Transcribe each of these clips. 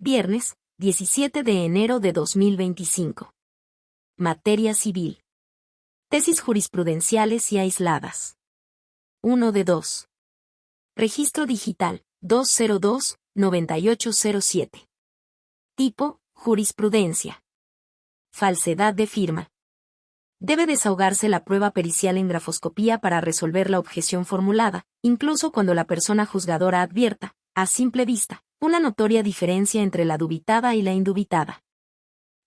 Viernes, 17 de enero de 2025. Materia civil. Tesis jurisprudenciales y aisladas. 1 de 2. Registro digital, 202-9807. Tipo, jurisprudencia. Falsedad de firma. Debe desahogarse la prueba pericial en grafoscopía para resolver la objeción formulada, incluso cuando la persona juzgadora advierta, a simple vista, una notoria diferencia entre la dubitada y la indubitada.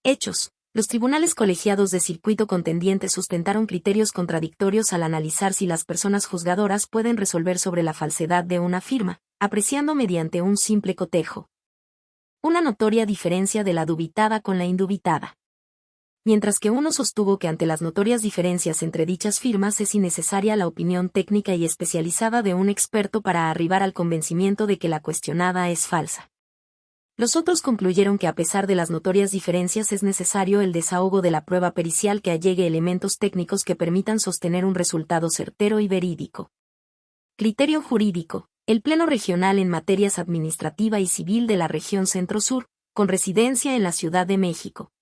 Hechos. Los tribunales colegiados de circuito contendientes sustentaron criterios contradictorios al analizar si las personas juzgadoras pueden resolver sobre la falsedad de una firma, apreciando mediante un simple cotejo una notoria diferencia de la dubitada con la indubitada. Mientras que uno sostuvo que ante las notorias diferencias entre dichas firmas es innecesaria la opinión técnica y especializada de un experto para arribar al convencimiento de que la cuestionada es falsa. Los otros concluyeron que a pesar de las notorias diferencias es necesario el desahogo de la prueba pericial que allegue elementos técnicos que permitan sostener un resultado certero y verídico. Criterio jurídico. El Pleno Regional en Materias Administrativa y Civil de la Región Centro-Sur, con residencia en la Ciudad de México,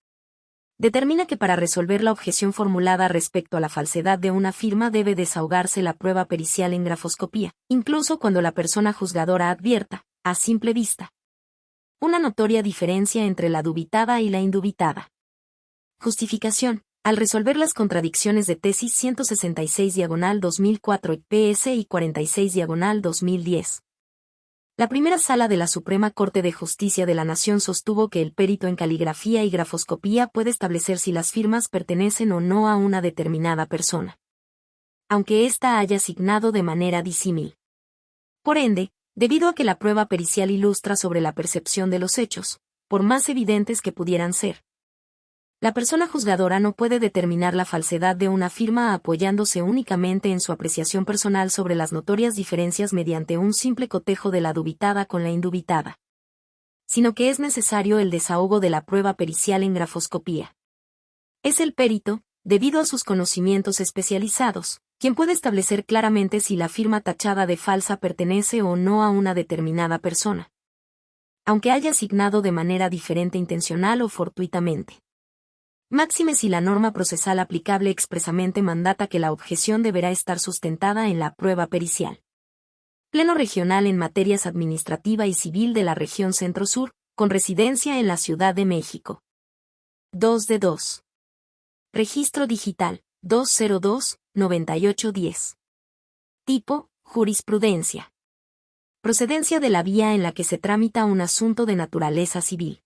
determina que para resolver la objeción formulada respecto a la falsedad de una firma debe desahogarse la prueba pericial en grafoscopía, incluso cuando la persona juzgadora advierta, a simple vista, una notoria diferencia entre la dubitada y la indubitada. Justificación. Al resolver las contradicciones de tesis 166/2004 PS y 46/2010. La primera sala de la Suprema Corte de Justicia de la Nación sostuvo que el perito en caligrafía y grafoscopía puede establecer si las firmas pertenecen o no a una determinada persona, aunque ésta haya signado de manera disímil. Por ende, debido a que la prueba pericial ilustra sobre la percepción de los hechos, por más evidentes que pudieran ser, la persona juzgadora no puede determinar la falsedad de una firma apoyándose únicamente en su apreciación personal sobre las notorias diferencias mediante un simple cotejo de la dubitada con la indubitada, sino que es necesario el desahogo de la prueba pericial en grafoscopía. Es el perito, debido a sus conocimientos especializados, quien puede establecer claramente si la firma tachada de falsa pertenece o no a una determinada persona, aunque haya signado de manera diferente intencional o fortuitamente. Máxime si la norma procesal aplicable expresamente mandata que la objeción deberá estar sustentada en la prueba pericial. Pleno Regional en Materias Administrativa y Civil de la Región Centro-Sur, con residencia en la Ciudad de México. 2 de 2. Registro digital, 202-9810. Tipo, jurisprudencia. Procedencia de la vía en la que se tramita un asunto de naturaleza civil.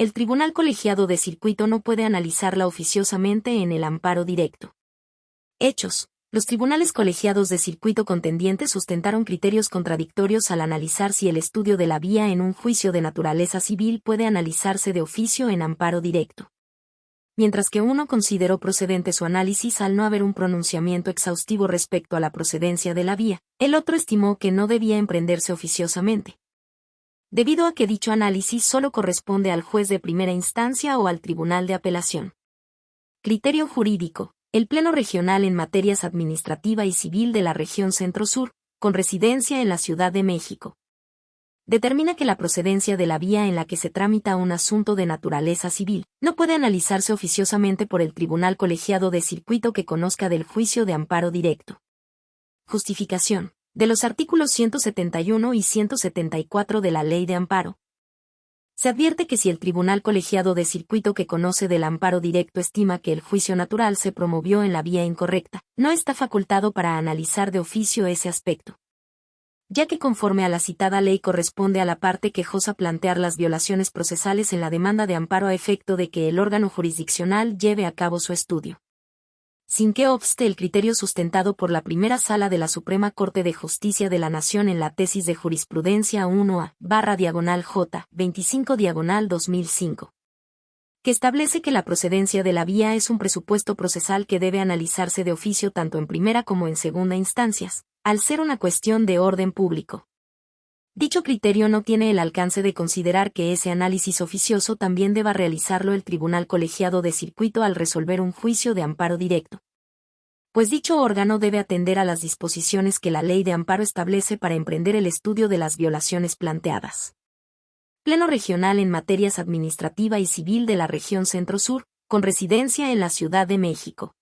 El Tribunal Colegiado de Circuito no puede analizarla oficiosamente en el amparo directo. Hechos. Los tribunales colegiados de circuito contendientes sustentaron criterios contradictorios al analizar si el estudio de la vía en un juicio de naturaleza civil puede analizarse de oficio en amparo directo. Mientras que uno consideró procedente su análisis al no haber un pronunciamiento exhaustivo respecto a la procedencia de la vía, el otro estimó que no debía emprenderse oficiosamente, debido a que dicho análisis solo corresponde al juez de primera instancia o al tribunal de apelación. Criterio jurídico. El Pleno Regional en Materias Administrativa y Civil de la Región Centro-Sur, con residencia en la Ciudad de México, determina que la procedencia de la vía en la que se tramita un asunto de naturaleza civil no puede analizarse oficiosamente por el Tribunal Colegiado de Circuito que conozca del juicio de amparo directo. Justificación. De los artículos 171 y 174 de la Ley de Amparo, se advierte que si el Tribunal Colegiado de Circuito que conoce del amparo directo estima que el juicio natural se promovió en la vía incorrecta, no está facultado para analizar de oficio ese aspecto, ya que conforme a la citada ley corresponde a la parte quejosa plantear las violaciones procesales en la demanda de amparo a efecto de que el órgano jurisdiccional lleve a cabo su estudio. Sin que obste el criterio sustentado por la primera sala de la Suprema Corte de Justicia de la Nación en la tesis de jurisprudencia 1A/J 25/2005, que establece que la procedencia de la vía es un presupuesto procesal que debe analizarse de oficio tanto en primera como en segunda instancias, al ser una cuestión de orden público. Dicho criterio no tiene el alcance de considerar que ese análisis oficioso también deba realizarlo el Tribunal Colegiado de Circuito al resolver un juicio de amparo directo, pues dicho órgano debe atender a las disposiciones que la Ley de Amparo establece para emprender el estudio de las violaciones planteadas. Pleno regional en materias administrativa y civil de la región Centro-Sur, con residencia en la Ciudad de México.